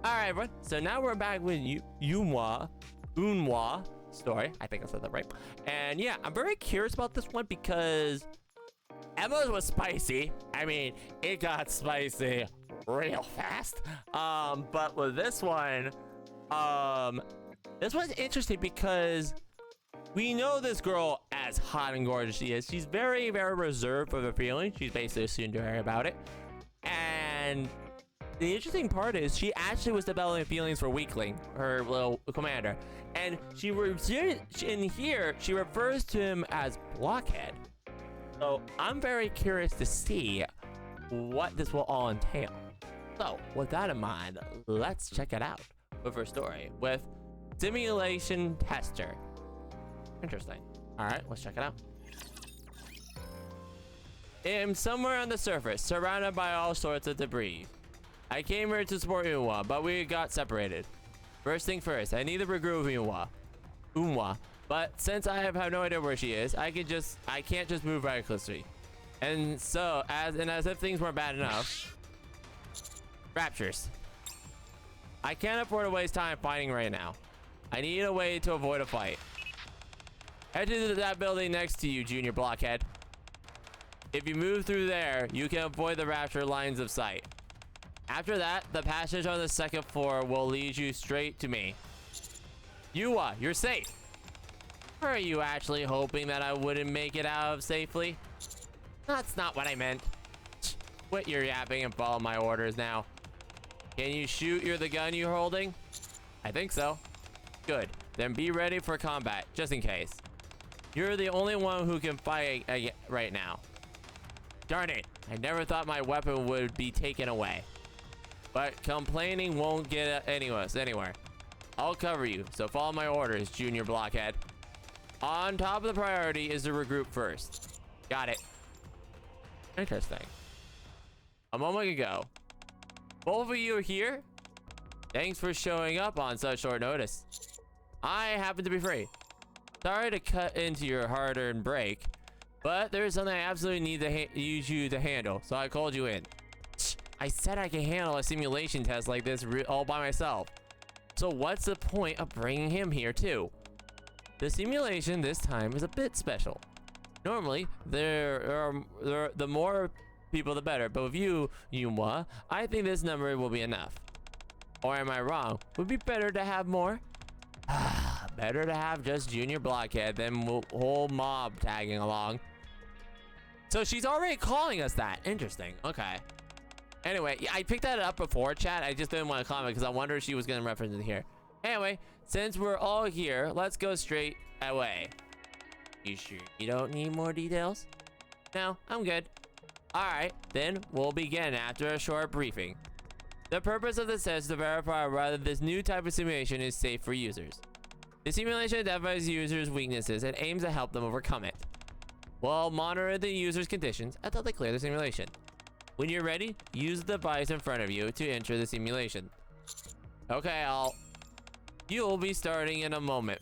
Alright, everyone. So now we're back with Eunhwa story. I think I said that right. And yeah, I'm very curious about this one because Emma's was spicy. I mean, it got spicy real fast. But with this one's interesting because we know this girl as hot and gorgeous she is. She's very, very reserved for the feeling. She's basically assumed to her about it. And the interesting part is she actually was developing feelings for Weakling, her little commander. And in here, she refers to him as Blockhead. So I'm very curious to see what this will all entail. So with that in mind, let's check it out with her story with Simulation Tester. Interesting. All right, let's check it out. I'm somewhere on the surface, surrounded by all sorts of debris. I came here to support Eunhwa, but we got separated. First thing first, I need to regroup with Eunhwa. But since I have no idea where she is, I can't just move recklessly. And so, as if things weren't bad enough, raptures. I can't afford to waste time fighting right now. I need a way to avoid a fight. Head to that building next to you, Junior Blockhead. If you move through there, you can avoid the rapture lines of sight. After that, the passage on the second floor will lead you straight to me. Eunhwa, you're safe. Are you actually hoping that I wouldn't make it out safely? That's not what I meant. Quit your yapping and follow my orders now. Can you shoot the gun you're holding? I think so. Good. Then be ready for combat, just in case. You're the only one who can fight right now. Darn it. I never thought my weapon would be taken away. But complaining won't get anywhere. I'll cover you, so follow my orders, Junior Blockhead. On top of the priority is to regroup first. Got it. Interesting. A moment ago. Both of you are here? Thanks for showing up on such short notice. I happen to be free. Sorry to cut into your hard-earned break, but there's something I absolutely need to use you to handle, so I called you in. I said I can handle a simulation test like this all by myself. So what's the point of bringing him here too? The simulation this time is a bit special. Normally, the more people the better, but with you, Eunhwa, I think this number will be enough. Or am I wrong? Would be better to have more? Better to have just Junior Blockhead than whole mob tagging along. So she's already calling us that. Interesting. Okay. Anyway, I picked that up before, chat. I just didn't want to comment because I wonder if she was going to reference it here. Anyway, since we're all here, let's go straight away. You sure you don't need more details? No, I'm good. Alright, then we'll begin after a short briefing. The purpose of this test is to verify whether this new type of simulation is safe for users. The simulation identifies users' weaknesses and aims to help them overcome it. We'll monitor the user's conditions until they clear the simulation. When you're ready, use the device in front of you to enter the simulation. Okay, you'll be starting in a moment.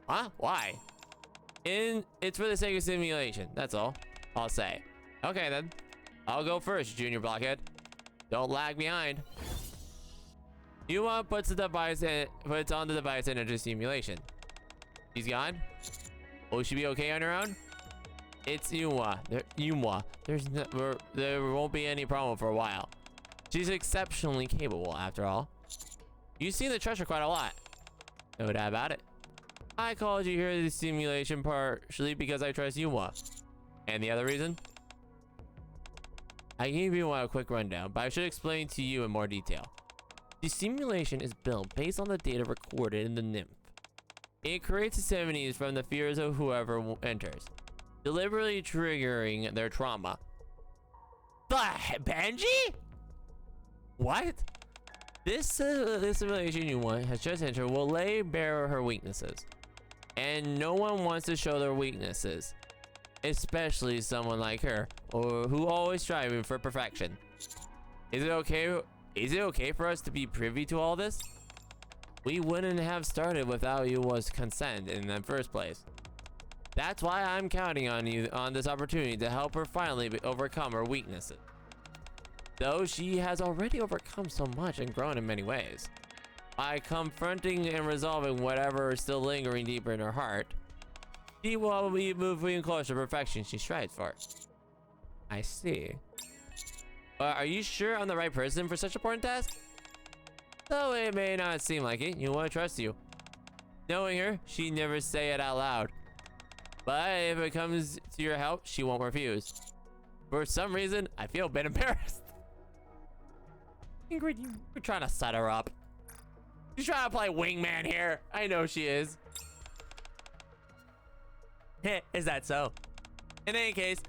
Huh? Why? It's for the sake of simulation, that's all I'll say. Okay then. I'll go first, Junior Blockhead. Don't lag behind. Eunhwa puts on the device and enters simulation. She's gone? Will she be okay on her own? It's Eunhwa. There won't be any problem for a while. She's exceptionally capable, after all. You've seen the treasure quite a lot. No doubt about it. I called you here to the simulation partially because I trust Eunhwa. And the other reason? I gave Eunhwa a quick rundown, but I should explain to you in more detail. The simulation is built based on the data recorded in the nymph. It creates assumptions from the fears of whoever enters, deliberately triggering their trauma. Benji? What? This simulation Eunhwa has just entered will lay bare her weaknesses. And no one wants to show their weaknesses. Especially someone like her, or who always striving for perfection. Is it okay for us to be privy to all this? We wouldn't have started without Eunhwa's consent in the first place. That's why I'm counting on you on this opportunity to help her finally overcome her weaknesses. though she has already overcome so much and grown in many ways. By confronting and resolving whatever is still lingering deeper in her heart, she will be moving closer to perfection she strives for. I see. Are you sure I'm the right person for such an important task? Though it may not seem like it, Eunhwa trusts you. Knowing her, she'd never say it out loud. But if it comes to your help, she won't refuse. For some reason, I feel a bit embarrassed. Ingrid, you're trying to set her up. She's trying to play wingman here. I know she is. Is that so? In any case,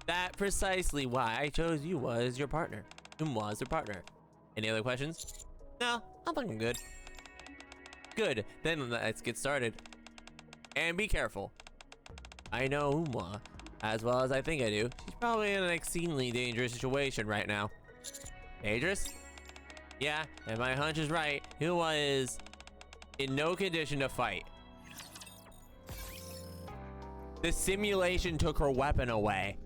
that's precisely why I chose you as your partner. Eunhwa as your partner. Any other questions? No, I'm looking good. Good, then let's get started. And be careful. I know Eunhwa as well as I think I do. She's probably in an exceedingly dangerous situation right now. Dangerous? Yeah, if my hunch is right, Eunhwa is in no condition to fight. The simulation took her weapon away.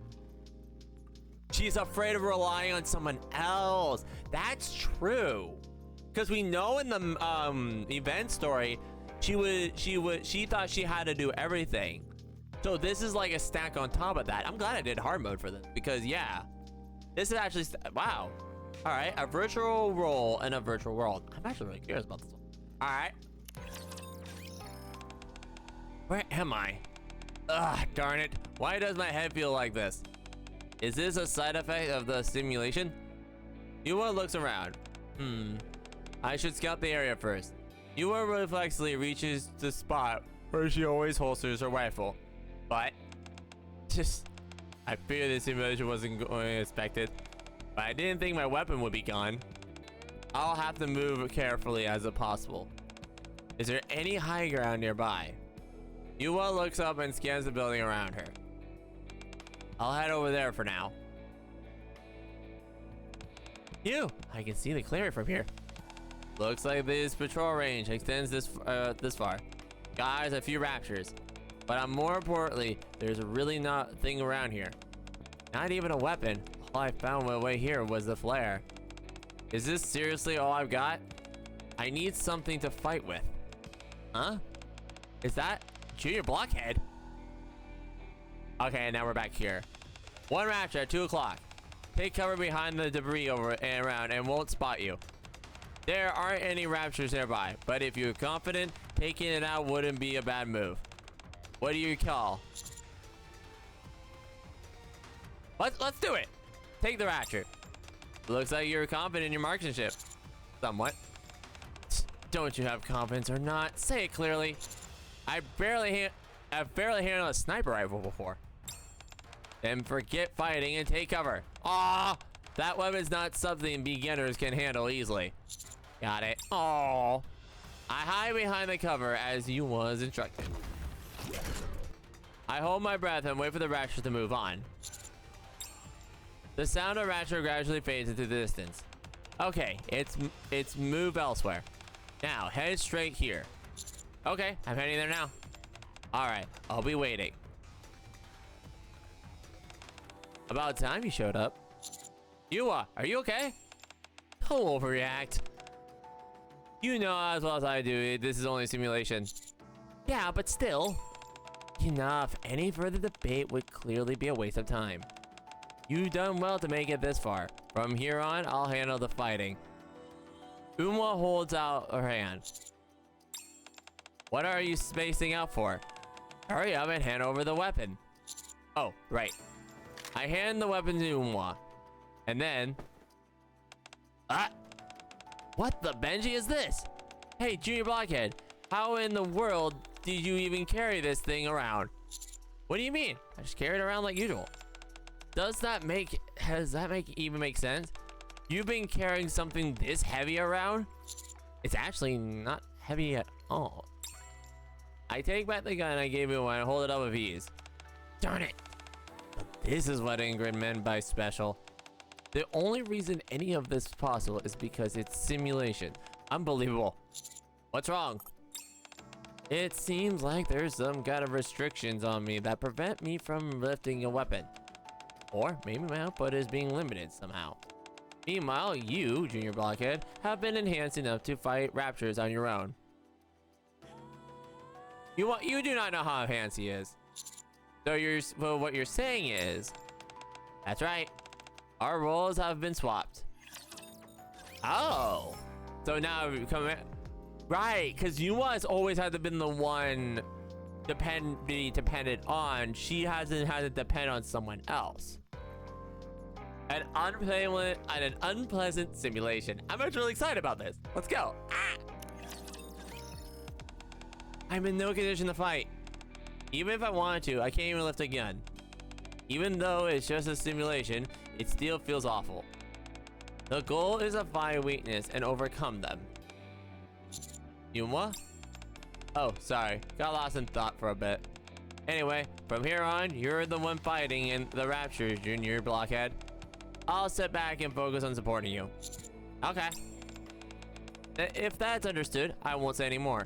She's afraid of relying on someone else. That's true. Because we know in the event story, she thought she had to do everything. So this is like a stack on top of that. I'm glad I did hard mode for this because yeah, this is actually wow. All right, a virtual role in a virtual world. I'm actually really curious about this one. All right, where am I? Ugh, darn it! Why does my head feel like this? Is this a side effect of the simulation? Eunhwa looks around. I should scout the area first. Eunhwa reflexively reaches the spot where she always holsters her rifle. But, I fear this simulation wasn't going as expected. But I didn't think my weapon would be gone. I'll have to move carefully as possible. Is there any high ground nearby? Eunhwa looks up and scans the building around her. I'll head over there for now. I can see the clearing from here. Looks like this patrol range extends this far. Guys, a few raptures. But more importantly, there's really nothing around here. Not even a weapon. All I found on my way here was the flare. Is this seriously all I've got? I need something to fight with. Huh? Is that Junior Blockhead? Okay, now we're back here. One raptor at 2 o'clock. Take cover behind the debris over and around and won't spot you. There aren't any raptors nearby, but if you're confident, taking it out wouldn't be a bad move. What do you call? Let's do it. Take the raptor. Looks like you're confident in your marksmanship. Somewhat. Don't you have confidence or not? Say it clearly. I've barely handled a sniper rifle before. Then forget fighting and take cover. Aw, that weapon's not something beginners can handle easily. Got it. Oh, I hide behind the cover as you was instructed. I hold my breath and wait for the rapture to move on. The sound of rapture gradually fades into the distance. Okay, it's move elsewhere. Now head straight here. Okay, I'm heading there now. All right, I'll be waiting. About time you showed up. Eunhwa, are you okay? Don't overreact. You know as well as I do, this is only a simulation. Yeah, but still. Enough. Any further debate would clearly be a waste of time. You've done well to make it this far. From here on, I'll handle the fighting. Eunhwa holds out her hand. What are you spacing out for? Hurry up and hand over the weapon. Oh, right. I hand the weapon to Eunhwa. And then... What the Benji is this? Hey, Junior Blockhead. How in the world did you even carry this thing around? What do you mean? I just carry it around like usual. Does that make even make sense? You've been carrying something this heavy around? It's actually not heavy at all. I take back the gun I gave you and hold it up with ease. Darn it. This is what Ingrid meant by special. The only reason any of this is possible is because it's simulation. Unbelievable. What's wrong? It seems like there's some kind of restrictions on me that prevent me from lifting a weapon. Or maybe my output is being limited somehow. Meanwhile, you, Junior Blockhead, have been enhanced enough to fight raptors on your own. You do not know how enhanced he is. So what you're saying is, that's right, our roles have been swapped. Oh, so now we come in. Right, because Eunhwa has always had to been the one be dependent on. She hasn't had to depend on someone else. An unpleasant simulation. I'm actually really excited about this. Let's go. Ah! I'm in no condition to fight. Even if I wanted to, I can't even lift a gun. Even though it's just a simulation, it still feels awful. The goal is to find weakness and overcome them. Eunhwa? Oh, sorry. Got lost in thought for a bit. Anyway, from here on, you're the one fighting in the raptures, Junior Blockhead. I'll sit back and focus on supporting you. Okay. If that's understood, I won't say any more.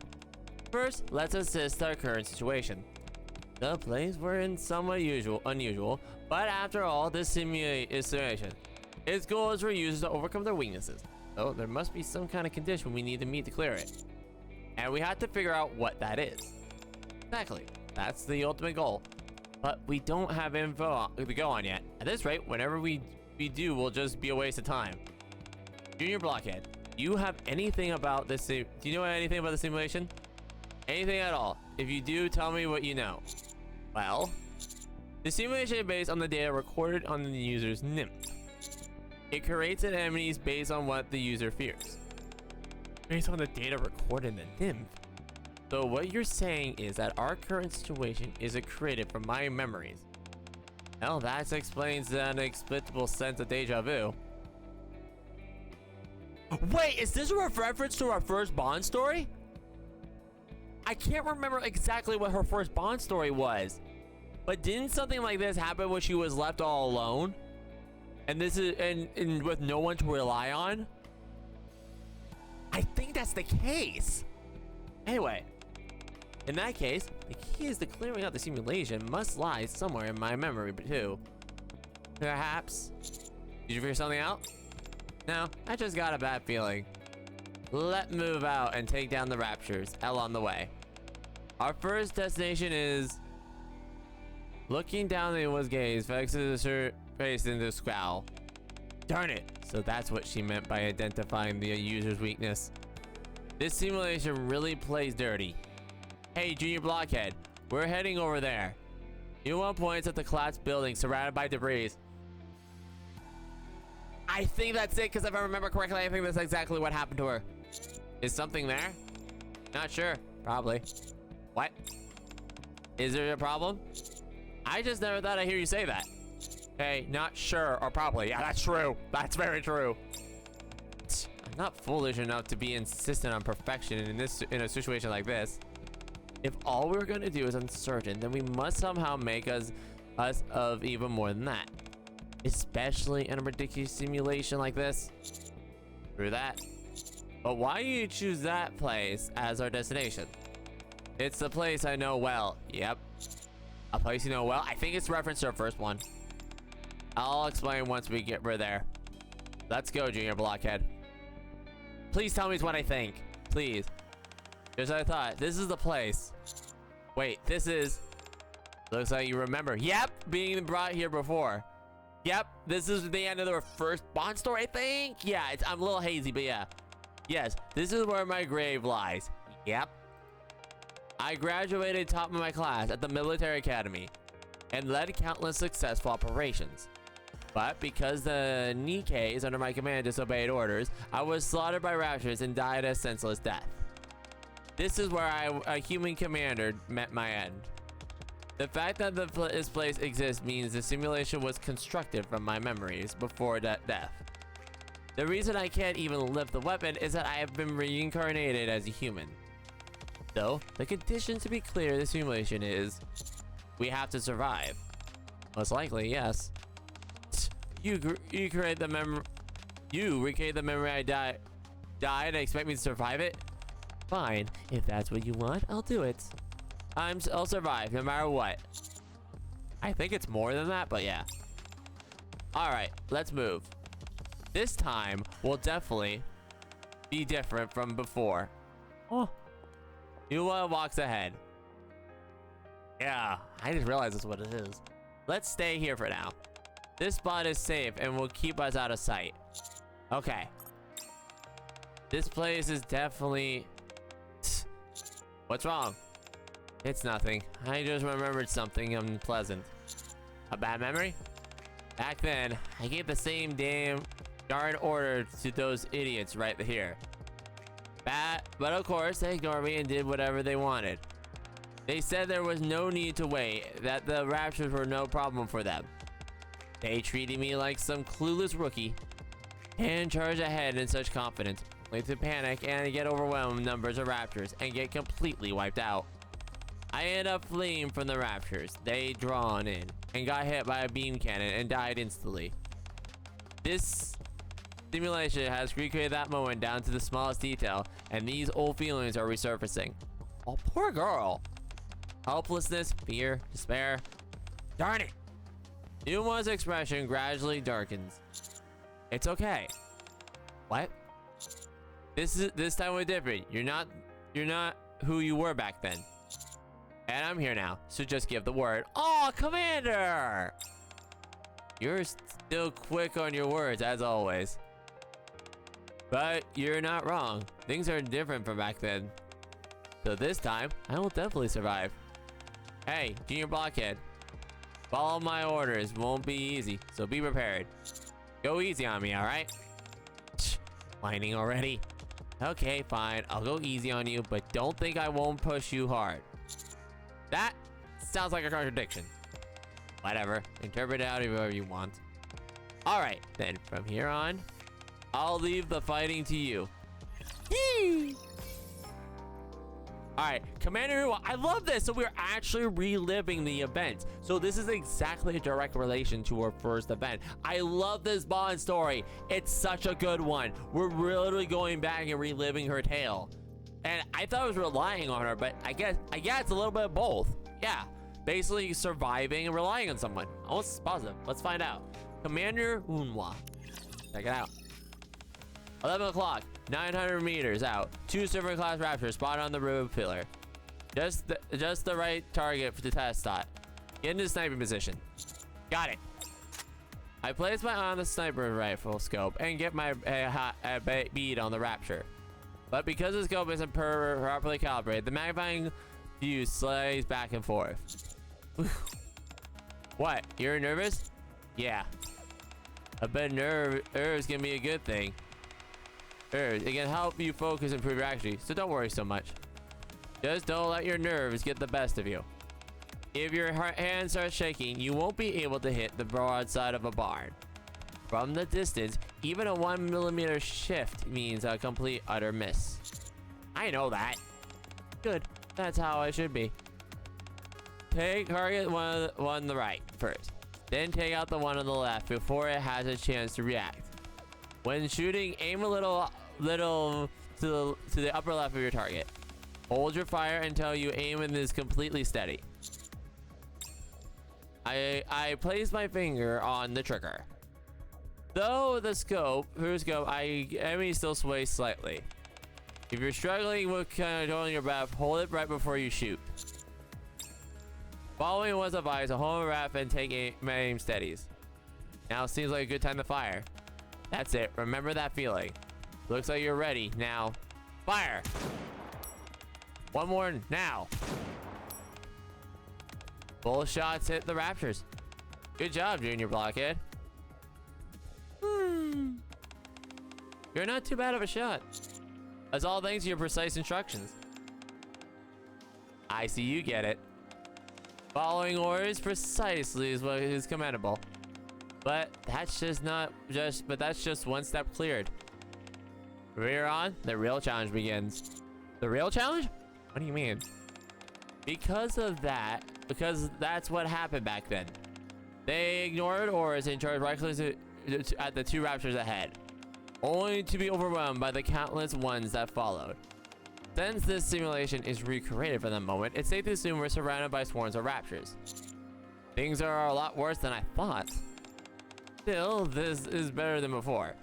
First, let's assess our current situation. The place we're in somewhat unusual, but after all, this simulation. Its goal is for users to overcome their weaknesses. So there must be some kind of condition we need to meet to clear it. And we have to figure out what that is. Exactly. That's the ultimate goal. But we don't have info to go on yet. At this rate, whenever we do, will just be a waste of time. Junior Blockhead, do you have anything about this? Do you know anything about the simulation? Anything at all? If you do, tell me what you know. Well, the simulation is based on the data recorded on the user's nymph. It creates enemies based on what the user fears. Based on the data recorded in the nymph. So what you're saying is that our current situation is created from my memories. Well, that explains the inexplicable sense of deja vu. Wait, is this a reference to our first Bond story? I can't remember exactly what her first Bond story was. But didn't something like this happen when she was left all alone? And this is and with no one to rely on? I think that's the case. Anyway, in that case, the key is to clearing out the simulation must lie somewhere in my memory too. Perhaps. Did you figure something out? No, I just got a bad feeling. Let's move out and take down the raptures. L on the way. Our first destination is looking down the Eunhwa's gaze, fixes her face into a scowl. Darn it! So that's what she meant by identifying the user's weakness. This simulation really plays dirty. Hey, Junior Blockhead, we're heading over there. Eunhwa points at the collapsed building surrounded by debris. I think that's it, because if I remember correctly, I think that's exactly what happened to her. Is something there? Not sure. Probably. What? Is there a problem? I just never thought I'd hear you say that. Hey, not sure or probably. Yeah, that's true. That's very true. I'm not foolish enough to be insistent on perfection in a situation like this. If all we're gonna do is uncertain, then we must somehow make us of even more than that. Especially in a ridiculous simulation like this. Through that. But why do you choose that place as our destination? It's the place I know well. Yep. A place you know well? I think it's reference to our first one. I'll explain once we're there. Let's go, Junior Blockhead. Please tell me what I think. Please. Just as I thought. This is the place. Wait, this is... Looks like you remember. Yep, being brought here before. Yep, this is the end of the first Bond story, I think. Yeah, I'm a little hazy, but yeah. Yes, this is where my grave lies. Yep. I graduated top of my class at the military academy and led countless successful operations. But because the Nikke is under my command disobeyed orders, I was slaughtered by raptors and died a senseless death. This is where a human commander met my end. The fact that this place exists means the simulation was constructed from my memories before that death. The reason I can't even lift the weapon is that I have been reincarnated as a human. So, the condition to be clear the simulation is, we have to survive. Most likely, yes. You recreate the memory I died and expect me to survive it? Fine, if that's what you want, I'll do it. I'll survive no matter what. I think it's more than that, but yeah. Alright, let's move. This time will definitely be different from before. Oh. Eunhwa walks ahead. Yeah, I just realized that's what it is. Let's stay here for now. This spot is safe and will keep us out of sight. Okay. This place is definitely... What's wrong? It's nothing. I just remembered something unpleasant. A bad memory? Back then, I gave the same darn order to those idiots right here. But of course, they ignored me and did whatever they wanted. They said there was no need to wait, that the raptures were no problem for them. They treated me like some clueless rookie and charged ahead in such confidence, only to panic and get overwhelmed with numbers of raptors and get completely wiped out. I ended up fleeing from the raptors. They drawn in and got hit by a beam cannon and died instantly. This simulation has recreated that moment down to the smallest detail, and these old feelings are resurfacing. Oh, poor girl. Helplessness, fear, despair. Darn it. Eunhwa's expression gradually darkens. It's okay. What? This time was different. You're not who you were back then. And I'm here now, so just give the word. Oh, Commander! You're still quick on your words, as always. But you're not wrong. Things are different from back then. So this time, I will definitely survive. Hey, Junior Blockhead. Follow my orders. Won't be easy, so be prepared. Go easy on me, alright? Whining already. Okay, fine. I'll go easy on you, but don't think I won't push you hard. That sounds like a contradiction. Whatever. Interpret it out however you want. Alright, then from here on, I'll leave the fighting to you. Yee! Alright, Commander Eunhwa, I love this. So we're actually reliving the event. So this is exactly a direct relation to our first event. I love this Bond story. It's such a good one. We're literally going back and reliving her tale. And I thought I was relying on her, but I guess it's a little bit of both. Yeah, basically surviving and relying on someone. Almost positive. Let's find out. Commander Eunhwa. Check it out. 11 o'clock, 900 meters out. 2 silver class raptors spotted on the roof pillar. Just the right target for the test shot. Get into sniping position. Got it. I place my eye on the sniper rifle scope and get my bead on the rapture. But because the scope isn't properly calibrated, the magnifying view slides back and forth. What? You're nervous? Yeah. A bit nerves can be a good thing. It can help you focus and improve your accuracy, so don't worry so much. Just don't let your nerves get the best of you. If your hand starts shaking, you won't be able to hit the broadside of a barn. From the distance, even a 1 millimeter shift means a complete utter miss. I know that. Good. That's how I should be. Take target one on the right first. Then take out the one on the left before it has a chance to react. When shooting, aim a little to the upper left of your target. Hold your fire until you aim and is completely steady. I place my finger on the trigger. Though the enemy still sways slightly. If you're struggling with controlling your breath, hold it right before you shoot. Following was advised, hold your breath and take aim steadies. Now seems like a good time to fire. That's it. Remember that feeling. Looks like you're ready. Now, fire! One more now. Both shots hit the raptors. Good job, Junior Blockhead. You're not too bad of a shot. That's all thanks to your precise instructions. I see you get it. Following orders precisely is what is commendable. But that's just one step cleared. From here on, the real challenge begins. The real challenge? What do you mean? Because that's what happened back then. They ignored orders and charged recklessly at the 2 raptors ahead, only to be overwhelmed by the countless ones that followed. Since this simulation is recreated for the moment, it's safe to assume we're surrounded by swarms of raptors. Things are a lot worse than I thought. Still, this is better than before.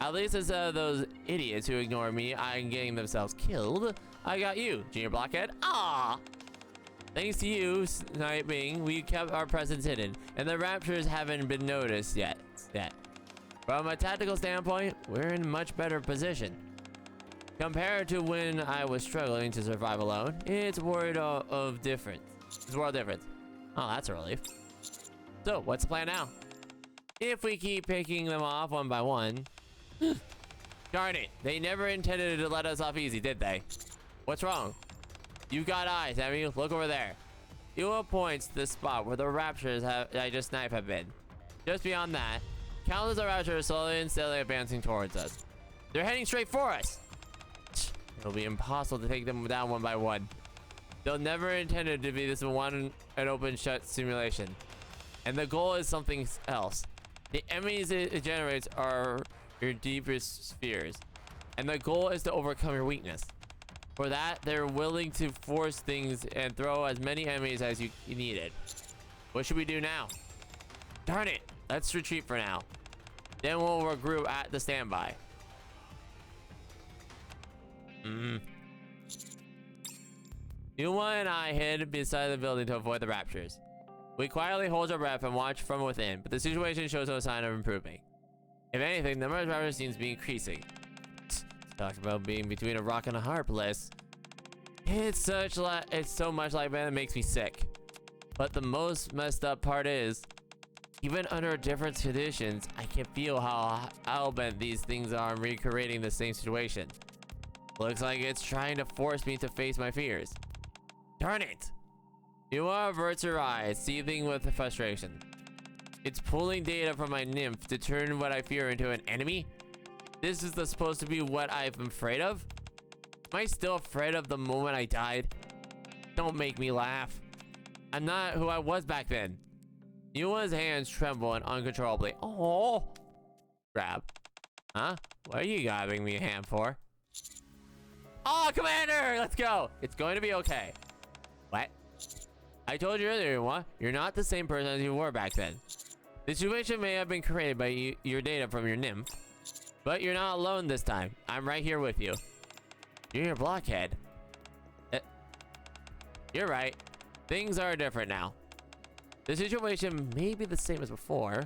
At least instead of those idiots who ignore me and getting themselves killed, I got you, Junior Blockhead. Ah! Thanks to you, Sniping, we kept our presence hidden, and the raptors haven't been noticed yet. From a tactical standpoint, we're in a much better position. Compared to when I was struggling to survive alone, it's a world of difference. It's a world difference. Oh, that's a relief. So, what's the plan now? If we keep picking them off one by one... Darn it, they never intended to let us off easy, did they? What's wrong? You got eyes, haven't you? Look over there. Eunhwa points to the spot where the raptors I just sniped have been. Just beyond that, countless of raptors are slowly and steadily advancing towards us. They're heading straight for us. It'll be impossible to take them down one by one. They'll never intended to be this one an open shut simulation. And the goal is something else. The enemies it generates are your deepest fears. And the goal is to overcome your weakness. For that, they're willing to force things and throw as many enemies as you needed. What should we do now? Darn it! Let's retreat for now. Then we'll regroup at the standby. Eunhwa and I hid beside the building to avoid the raptors. We quietly hold our breath and watch from within, but the situation shows no sign of improving. If anything, the number of raptors seems to be increasing. Talk about being between a rock and a hard place. It's so much like that, it makes me sick. But the most messed up part is, even under different conditions, I can feel how hell-bent these things are on recreating the same situation. Looks like it's trying to force me to face my fears. Darn it! Eunhwa averts her eyes, seething with frustration. It's pulling data from my nymph to turn what I fear into an enemy? This is supposed to be what I'm afraid of? Am I still afraid of the moment I died? Don't make me laugh. I'm not who I was back then. Eunhwa's hands tremble and uncontrollably. Oh! Grab. Huh? What are you grabbing me a hand for? Oh, Commander! Let's go! It's going to be okay. What? I told you earlier, Eunhwa, you're not the same person as you were back then. The situation may have been created by your data from your nymph, but you're not alone this time. I'm right here with you. You're your blockhead. You're right. Things are different now. The situation may be the same as before,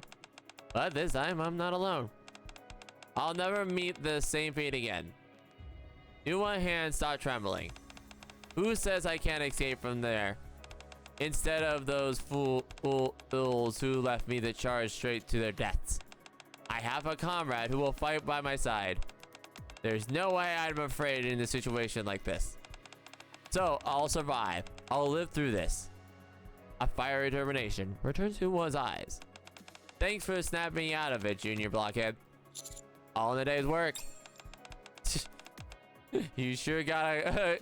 but this time I'm not alone. I'll never meet the same fate again. Eunhwa's hand stopped trembling. Who says I can't escape from there? Instead of those fools who left me to charge straight to their deaths. I have a comrade who will fight by my side. There's no way I'm afraid in a situation like this. So, I'll survive. I'll live through this. A fiery determination returns to Eunhwa's eyes. Thanks for snapping me out of it, Junior Blockhead. All in the day's work. You sure gotta,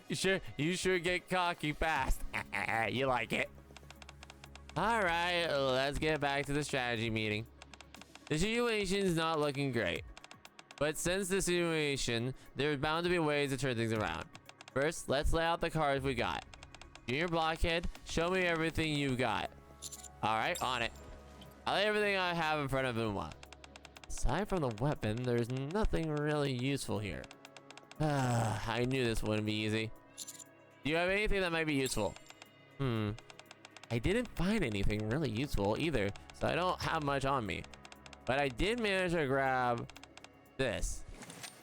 you sure get cocky fast. You like it. Alright, let's get back to the strategy meeting. The situation's not looking great. But since the situation, there's bound to be ways to turn things around. First, let's lay out the cards we got. Junior Blockhead, show me everything you got. Alright, on it. I lay everything I have in front of Eunhwa. Aside from the weapon, there's nothing really useful here. I knew this wouldn't be easy. Do you have anything that might be useful? I didn't find anything really useful either, so I don't have much on me. But I did manage to grab this.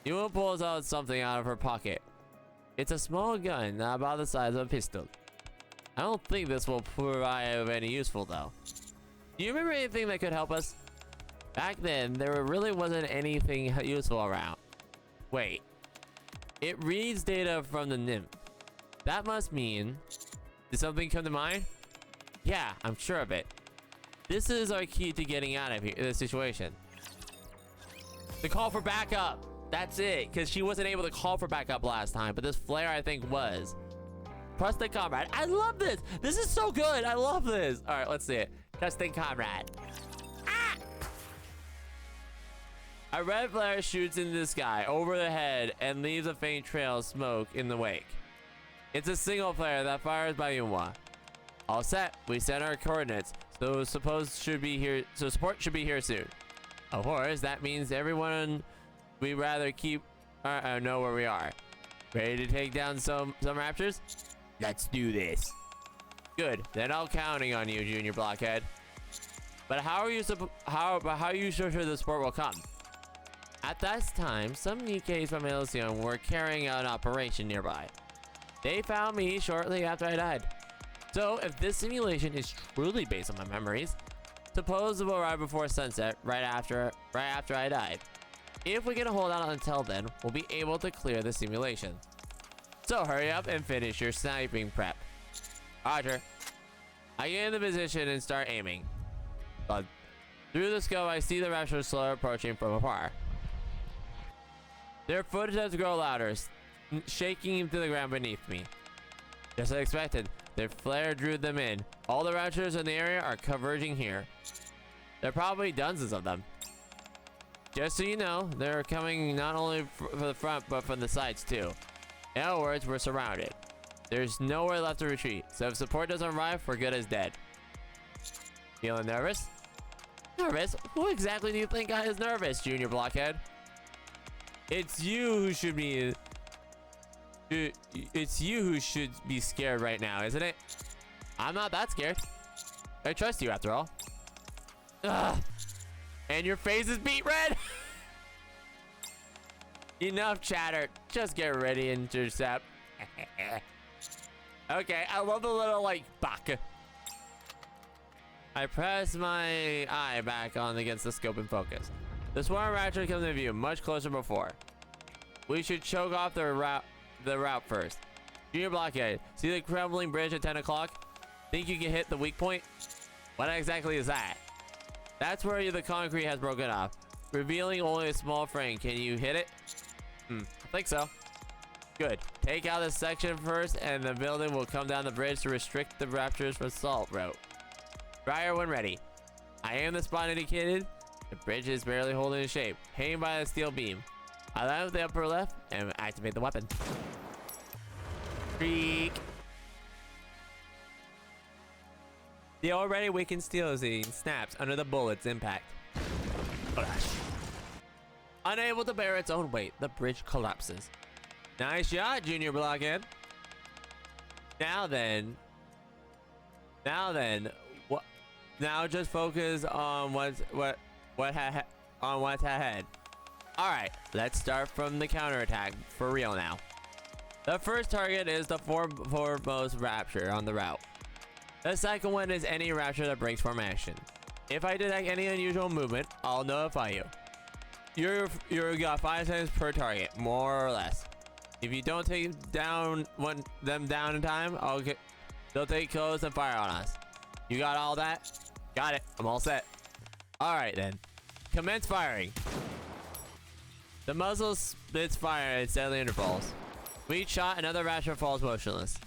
Eunhwa pulls out something out of her pocket. It's a small gun, about the size of a pistol. I don't think this will provide any useful though. Do you remember anything that could help us? Back then, there really wasn't anything useful around. Wait. It reads data from the nymph. That must mean... Did something come to mind? Yeah, I'm sure of it. This is our key to getting out of here, this situation. The call for backup. That's it, because she wasn't able to call for backup last time, but this flare I think was. Trusted Comrade. I love this. This is so good. I love this. All right, let's see it. Trusted Comrade. Ah! A red flare shoots into the sky over the head and leaves a faint trail of smoke in the wake. It's a single flare that fires by Eunhwa. All set. We sent our coordinates, so support should be here soon. Of course, that means everyone we'd rather keep know where we are. Ready to take down some raptors? Let's do this. Good. Then I'm counting on you, Junior Blockhead. But how are you sure the support will come? At that time, some Nikkes from Elysium were carrying out an operation nearby. They found me shortly after I died. So, if this simulation is truly based on my memories, suppose it will arrive before sunset, right after I died. If we can hold out until then, we'll be able to clear the simulation. So hurry up and finish your sniping prep. Roger. I get in the position and start aiming. But through the scope, I see the raptors slowly approaching from afar. Their footsteps grow louder, shaking to the ground beneath me. Just as expected, their flare drew them in. All the raptors in the area are converging here. There are probably dozens of them. Just so you know, they're coming not only from the front, but from the sides too. In other words, we're surrounded. There's nowhere left to retreat, so if support doesn't arrive, we're good as dead. Feeling nervous? Nervous? Who exactly do you think is nervous, Junior Blockhead? It's you who should be... It's you who should be scared right now, isn't it? I'm not that scared. I trust you after all. Ugh. And your face is beet red? Enough chatter. Just get ready and intercept. Okay, I love the little, like, baka. I press my eye back on against the scope and focus. The swarm raptor comes into view much closer before. We should choke off the route first. Junior Blockhead, see the crumbling bridge at 10 o'clock? Think you can hit the weak point? What exactly is that? That's where the concrete has broken off, revealing only a small frame. Can you hit it? I think so. Good. Take out this section first, and the building will come down the bridge to restrict the raptors from assault route. Fire when ready. I am the spot indicated. The bridge is barely holding its shape, hanging by a steel beam. I line up the upper left and activate the weapon. Freak. The already weakened steel scene snaps under the bullet's impact. Flash. Unable to bear its own weight, the bridge collapses. Nice shot, Junior Blockhead. Now then, what? Now just focus on what's ahead. All right, let's start from the counterattack for real now. The first target is the foremost raptor on the route. The second one is any raptor that breaks formation. If I detect any unusual movement, I'll notify you. You're got 5 seconds per target, more or less. If you don't take them down in time, they'll take close and fire on us. You got all that? Got it. I'm all set. All right then. Commence firing. The muzzle spits fire at steady intervals. With each shot, another raptor falls motionless.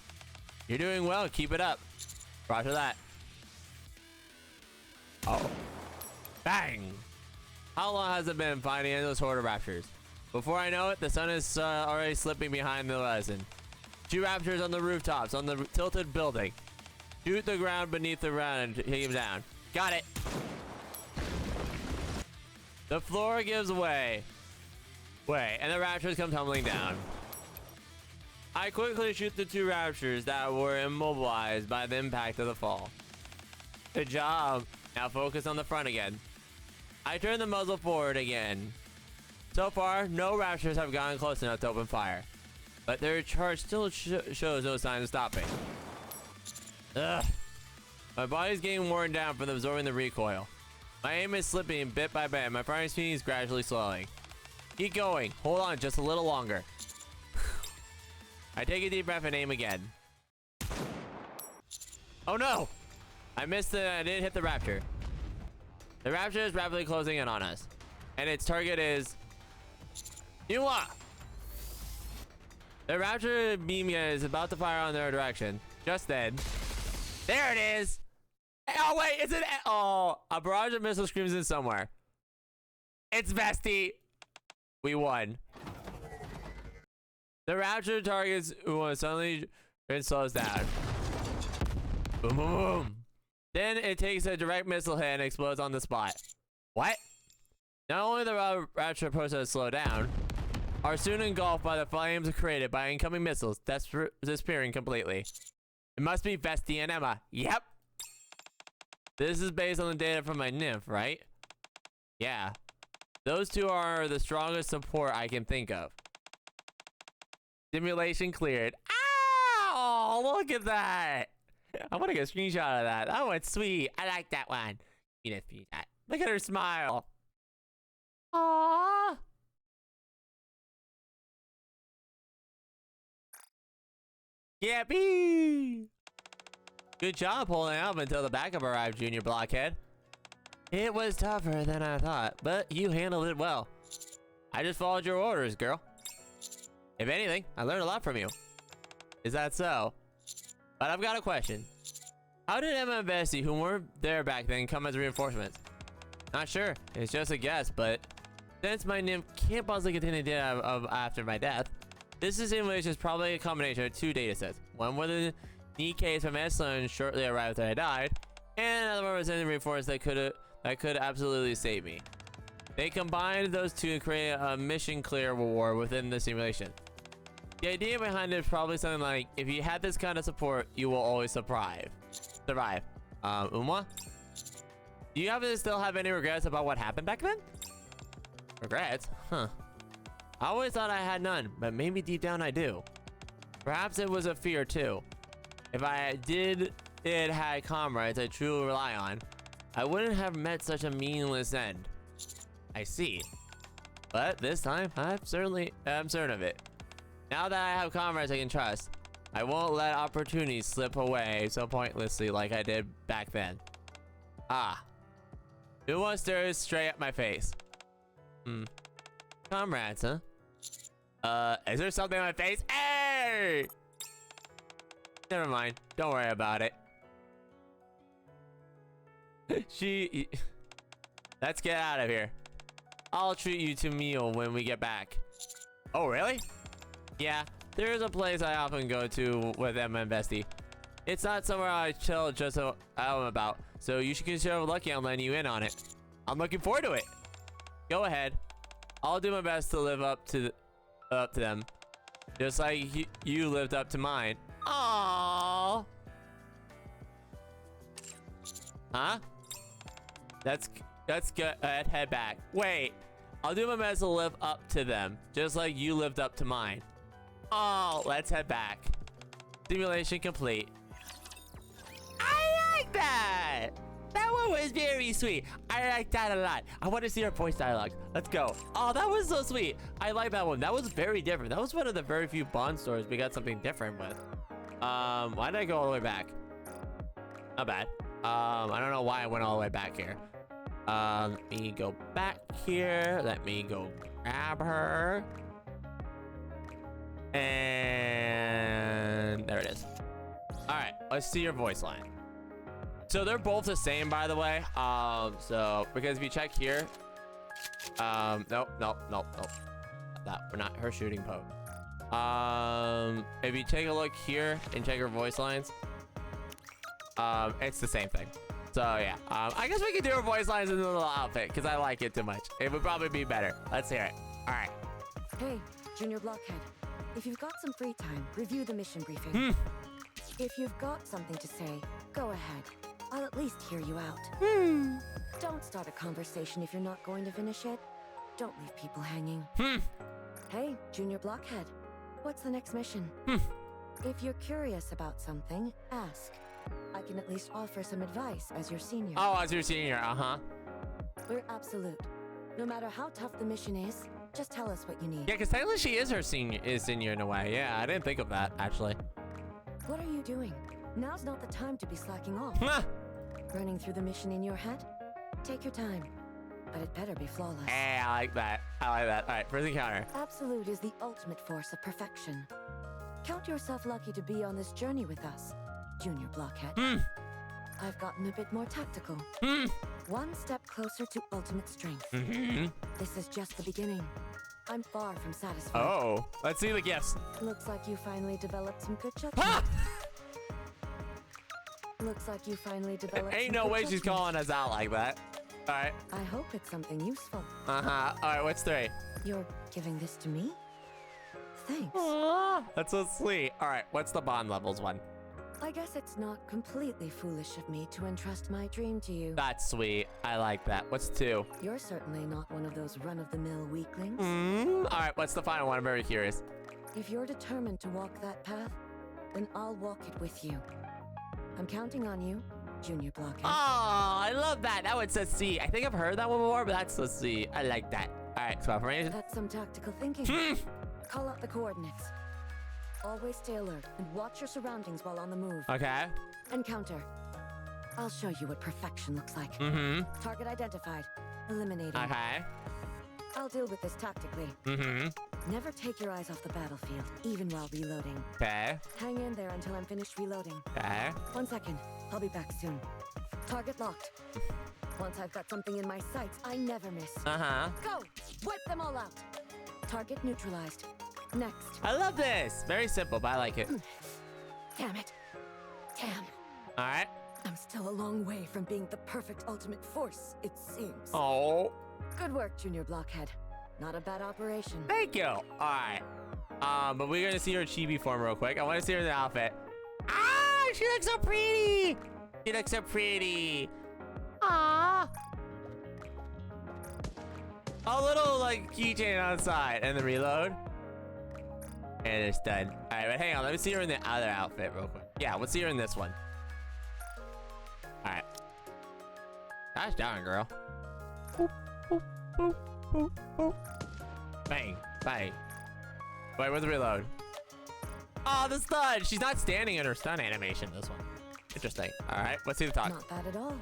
You're doing well. Keep it up. Roger that. Oh. Bang! How long has it been fighting endless horde of raptors? Before I know it, the sun is already slipping behind the horizon. 2 raptors on the rooftops on the tilted building. Shoot the ground beneath the ground and take him down. Got it. The floor gives way, and the raptors come tumbling down. I quickly shoot the 2 raptors that were immobilized by the impact of the fall. Good job. Now focus on the front again. I turn the muzzle forward again. So far, no raptors have gotten close enough to open fire, but their charge still shows no sign of stopping. Ugh. My body's getting worn down from absorbing the recoil. My aim is slipping bit by bit, and my firing speed is gradually slowing. Keep going. Hold on just a little longer. I take a deep breath and aim again. Oh no! I didn't hit the raptor. The raptor is rapidly closing in on us, and its target is Eunhwa. The raptor beam is about to fire on their direction. Just then, there it is. Oh wait, is it? Oh, a barrage of missile screams in somewhere. It's Vesti. We won. The raptor targets Eunhwa suddenly and slows down. Boom, boom, boom. Then it takes a direct missile hit and explodes on the spot. What? Not only the rapture process slow down, are soon engulfed by the flames created by incoming missiles, disappearing completely. It must be Vesti and Emma. Yep. This is based on the data from my nymph, right? Yeah. Those two are the strongest support I can think of. Simulation cleared. Ow! Look at that! I want to get a screenshot of that. That one's sweet. I like that one. Look at her smile. Aww. Yippee! Good job holding up until the backup arrived, Junior Blockhead. It was tougher than I thought, but you handled it well. I just followed your orders, girl. If anything, I learned a lot from you. Is that so? But I've got a question. How did Emma and Bessie, who weren't there back then, come as reinforcements? Not sure. It's just a guess, but since my nymph can't possibly continue data of after my death, this simulation is probably a combination of two data sets. One where the Nikke from Eslan shortly arrived after I died, and another one was in the reinforcements that could absolutely save me. They combined those two to create a mission clear war within the simulation. The idea behind it is probably something like, if you had this kind of support, you will always survive. Eunhwa? Do you happen to still have any regrets about what happened back then? Regrets? Huh. I always thought I had none, but maybe deep down I do. Perhaps it was a fear too. If I had comrades I truly rely on, I wouldn't have met such a meaningless end. I see. But this time, I'm certain of it. Now that I have comrades I can trust, I won't let opportunities slip away so pointlessly like I did back then. Ah. Eunhwa stares straight at my face. Comrades, huh? Is there something on my face? Hey! Never mind. Don't worry about it. Let's get out of here. I'll treat you to a meal when we get back. Oh, really? Yeah, there is a place I often go to with Emma and Bestie. It's not somewhere I chill just out about, so you should consider lucky I'm letting you in on it. I'm looking forward to it. Go ahead. I'll do my best to live up to them, just like you lived up to mine. Aww. Huh? Let's go ahead, head back. Wait, I'll do my best to live up to them, just like you lived up to mine. Oh, let's head back. Simulation complete. I like that. That one was very sweet. I like that a lot. I want to see our voice dialogue. Let's go. Oh, that was so sweet. I like that one. That was very different. That was one of the very few Bond stories we got something different with. Why did I go all the way back? Not bad. I don't know why I went all the way back here. Let me go back here. Let me go grab her. And there it is. All right, let's see your voice line. So they're both the same, by the way. So because if you check here, nope. We're not her shooting pose. If you take a look here and check her voice lines, it's the same thing. So yeah, I guess we could do her voice lines in a little outfit because I like it too much. It would probably be better. Let's hear it. All right. Hey, Junior Blockhead. If you've got some free time, review the mission briefing. If you've got something to say, go ahead. I'll at least hear you out. Don't start a conversation if you're not going to finish it. Don't leave people hanging. Hey, Junior Blockhead. What's the next mission? If you're curious about something, ask. I can at least offer some advice as your senior. Oh, as your senior, We're absolute. No matter how tough the mission is, just tell us what you need. Yeah, because technically she is her senior in a way. Yeah, I didn't think of that, actually. What are you doing? Now's not the time to be slacking off. Running through the mission in your head? Take your time, but it better be flawless. Hey, I like that. I like that. All right, first encounter. Absolute is the ultimate force of perfection. Count yourself lucky to be on this journey with us, Junior Blockhead. I've gotten a bit more tactical. One step closer to ultimate strength. This is just the beginning. I'm far from satisfied. Oh, let's see the gifts. Looks like you finally developed some good judgment. Looks like you finally developed Ain't some no good way she's judgment. calling us out like that. All right. I hope it's something useful. All right, what's 3? You're giving this to me? Thanks. Aww, that's so sweet. All right, what's the bond levels one? I guess it's not completely foolish of me to entrust my dream to you. That's sweet. I like that. What's 2? You're certainly not one of those run-of-the-mill weaklings. All right, what's the final one? I'm very curious. If you're determined to walk that path, then I'll walk it with you. I'm counting on you, Junior Blockhead. Oh, I love that. That one's so sweet. I think I've heard that one before, but that's so sweet. I like that. All right, so information. That's some tactical thinking. Call out the coordinates. Always stay alert and watch your surroundings while on the move. Okay. Encounter. I'll show you what perfection looks like. Target identified. Eliminated. Okay. I'll deal with this tactically. Never take your eyes off the battlefield, even while reloading. Okay. Hang in there until I'm finished reloading. Okay. 1 second. I'll be back soon. Target locked. Once I've got something in my sights, I never miss. Go! Wipe them all out. Target neutralized. Next. I love this. Very simple, but I like it. Damn it. Damn. All right. I'm still a long way from being the perfect ultimate force, it seems. Oh. Good work, Junior Blockhead. Not a bad operation. Thank you. All right. But we're gonna see her chibi form real quick. I want to see her in the outfit. Ah, she looks so pretty. She looks so pretty. Ah. A little like keychain on the side and the reload. And it's done. All right, but hang on. Let me see her in the other outfit real quick. Yeah, let's see her in this one. All right. Gosh darn, girl. Boop, boop, boop, boop, boop. Bang, bang. Wait, where's the reload? Oh, the stun. She's not standing in her stun animation, this one. Interesting. All right, let's see the talk. Not bad at all.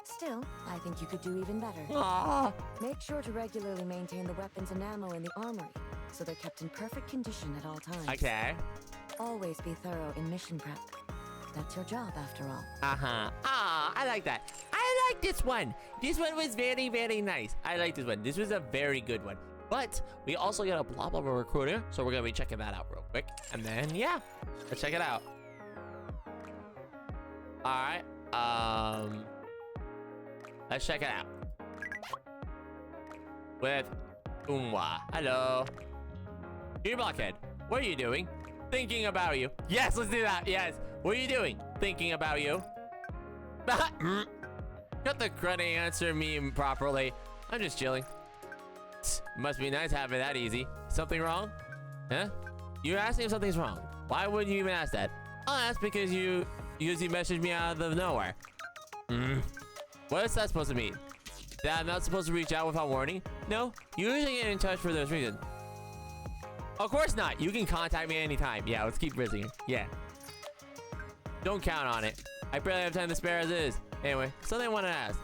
Still, I think you could do even better. Aww. Make sure to regularly maintain the weapons and ammo in the armory, so they're kept in perfect condition at all times. Okay. Always be thorough in mission prep. That's your job, after all. Ah, I like that. I like this one. This one was very, very nice. I like this one. This was a very good one. But we also got a blah blah blah recruiter, so we're gonna be checking that out real quick. And then yeah, let's check it out. All right. Let's check it out. With Eunhwa. Hello. Junior Blockhead, what are you doing? Thinking about you. Yes, let's do that. Yes. What are you doing? Thinking about you. Got the credit answer me properly. I'm just chilling. Must be nice having that easy. Something wrong? Huh? You're asking if something's wrong. Why wouldn't you even ask that? I'll ask because you messaged me out of nowhere. What is that supposed to mean? That I'm not supposed to reach out without warning? No, you usually get in touch for those reasons. Of course not. You can contact me anytime. Yeah, let's keep rizzing. Yeah. Don't count on it. I barely have time to spare as is. Anyway, something I want to ask.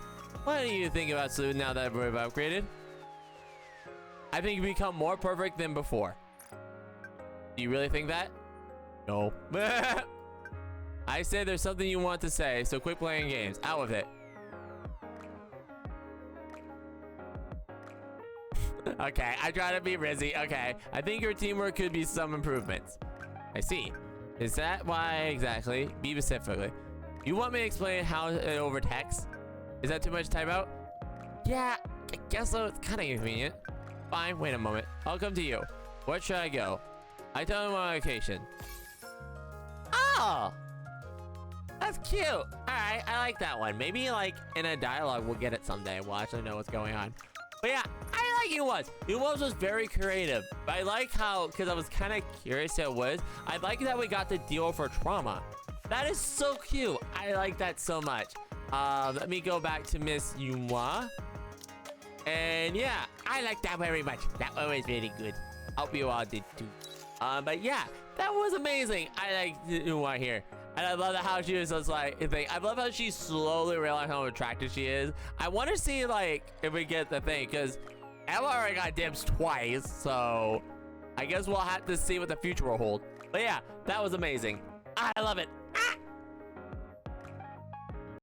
What do you think about Salute now that we've upgraded? I think you become more perfect than before. Do you really think that? No. I said there's something you want to say, so quit playing games. Out with it. Okay, I try to be rizzy. Okay, I think your teamwork could be some improvements. I see. Is that why exactly? Be specifically. You want me to explain how over text? Is that too much to type out? Yeah, I guess so. It's kind of inconvenient. Fine, wait a moment. I'll come to you. Where should I go? I tell him on location. Oh! That's cute. All right, I like that one. Maybe like in a dialogue we'll get it someday. We'll actually know what's going on. But yeah, I like Eunhwa's. Eunhwa's was very creative. But I like how, because I was kind of curious how it was, I like that we got the deal for trauma. That is so cute. I like that so much. Let me go back to Miss Eunhwa. And yeah, I like that very much. That one was really good. Hope you all did too. But yeah, that was amazing. I like Eunhwa here. And I love how she was just like, I love how she slowly realized how attractive she is. I want to see like, if we get the thing, because Emma already got dibs twice. So I guess we'll have to see what the future will hold. But yeah, that was amazing. I love it.